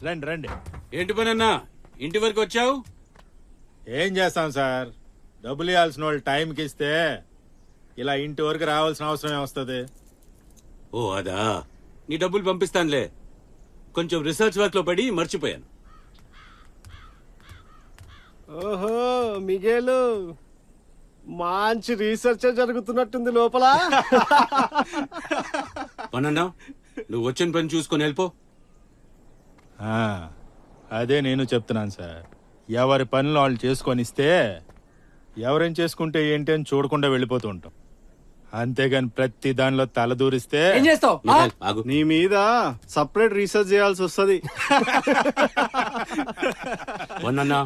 రండి రండి. ఏంటి పనన్నా ఇంటి వరకు వచ్చావు? ఏం చేస్తాం సార్, డబ్బులు ఇవ్వాల్సిన వాళ్ళు టైంకి ఇస్తే ఇలా ఇంటి వరకు రావాల్సిన అవసరం ఏమొస్తుంది? ఓ అదా, నీ డబ్బులు పంపిస్తానులే. కొంచెం రీసెర్చ్ వర్క్ లో పడి మర్చిపోయాను. ఓహో మిగేలు, మంచి రీసెర్చ్ జరుగుతున్నట్టుంది లోపల. పనన్నా నువ్వు వచ్చిన పని చూసుకొని వెళ్ళిపో. ఆ, అదే నేను చెప్తున్నాను సార్. ఎవరి పనులు వాళ్ళు చేసుకొని ఇస్తే ఎవరేం చేసుకుంటే ఏంటి అని చూడకుండా వెళ్ళిపోతూ ఉంటాం. అంతేగాని ప్రతి దానిలో తల దూరిస్తే ఏం చేస్తావు? మిఖాయిల్, ఆగు. నీ మీద సపరేట్ రీసెర్చ్ చేయాల్సి వస్తుంది. పనన్నా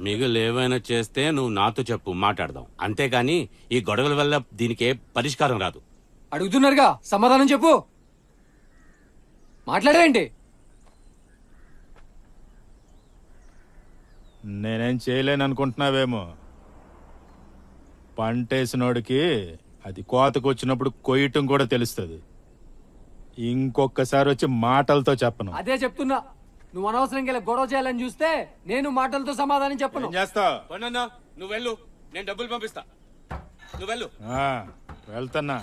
మిగులు ఏమైనా చేస్తే నువ్వు నాతో చెప్పు, మాట్లాడదాం. అంతేగాని ఈ గొడవల వల్ల దీనికి ఏ పరిష్కారం రాదు. అడుగుతున్నారుగా, సమాధానం చెప్పు. మాట్లాడేంటి? నేనేం చేయలేను అనుకుంటున్నావేమో. పంటేసినోడికి అది కోతకు వచ్చినప్పుడు కొయ్యటం కూడా తెలుస్తుంది. ఇంకొకసారి వచ్చి మాటలతో చెప్పను. అదే చెప్తున్నా, నువ్వు అనవసరంగా ఇలా గొడవ చేయాలని చూస్తే నేను మాటలతో సమాధానం చెప్పను. ఏం చేస్తావు? పనన్నా నువ్వు వెళ్ళు, నేను డబ్బులు పంపిస్తా. నువ్వు వెళ్ళు. వెళ్తున్నా.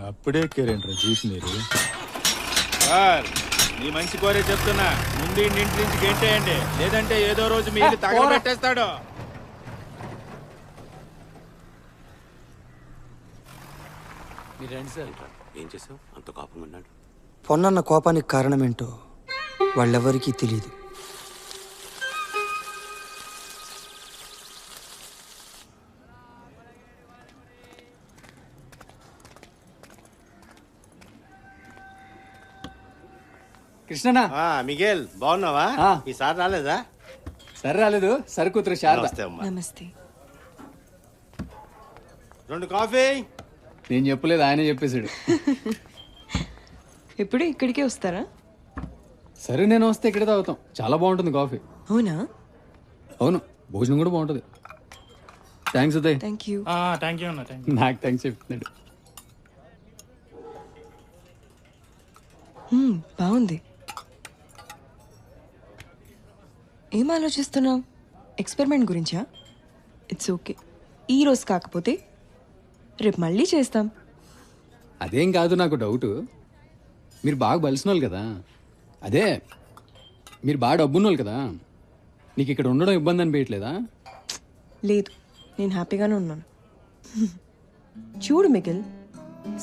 అప్పుడే కేరేంట్రా జీప్ మీరు. సార్, నీ మంచి కోరే చెప్తున్నా, ముందు ఇంటి నుంచి గెంటేయండి, లేదంటే ఏదో రోజు మీరు తగలబెట్టేస్తాడు. మీరు రండి సార్. ఏం చేసావు? అంత కోపం ఉన్నాడు. పొన్నన్న కోపానికి కారణమేంటో వాళ్ళెవరికీ తెలీదు. కృష్ణనా? మిగేల్ బాగున్నావా? ఆ. ఈసారి రాలేదా? సరే రాలేదు, సరే కూతురు శారద. నమస్తే అమ్మా. నమస్తే. 2 కాఫీ. నేను చెప్పలేదు, ఆయనే చెప్పేశాడు. ఎప్పుడు ఇక్కడికే వస్తారా? సరే నేను వస్తే ఇక్కడే తాగుతాం, చాలా బాగుంటుంది కాఫీ. అవునా? అవును, భోజనం కూడా బాగుంటుంది. థ్యాంక్స్ ఉదయ్. Thank you. నాకు థ్యాంక్స్ చెప్తున్నాడు. బాగుంది. ఏం ఆలోచిస్తున్నావు? ఎక్స్పెరిమెంట్ గురించా? It's okay. ఈ రోజు కాకపోతే రేపు మళ్ళీ చేస్తాం. అదేం కాదు, నాకు డౌట్. మీరు బాగా బలిసిన వాళ్ళు కదా, అదే మీరు బాగా డబ్బున్న వాళ్ళు కదా, నీకు ఇక్కడ ఉండడం ఇబ్బంది అనిపించట్లేదా? లేదు, నేను హ్యాపీగానే ఉన్నాను. చూడు మిగిల్,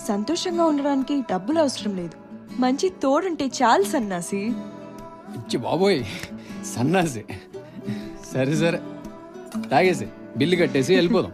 సంతోషంగా ఉండడానికి డబ్బులు అవసరం లేదు, మంచి తోడుంటే చాలు సన్నాసి. ఇచ్చి బాబోయ్, సన్నాసి. సరే సరే, తాగేసి బిల్లు కట్టేసి వెళ్ళిపోదాం.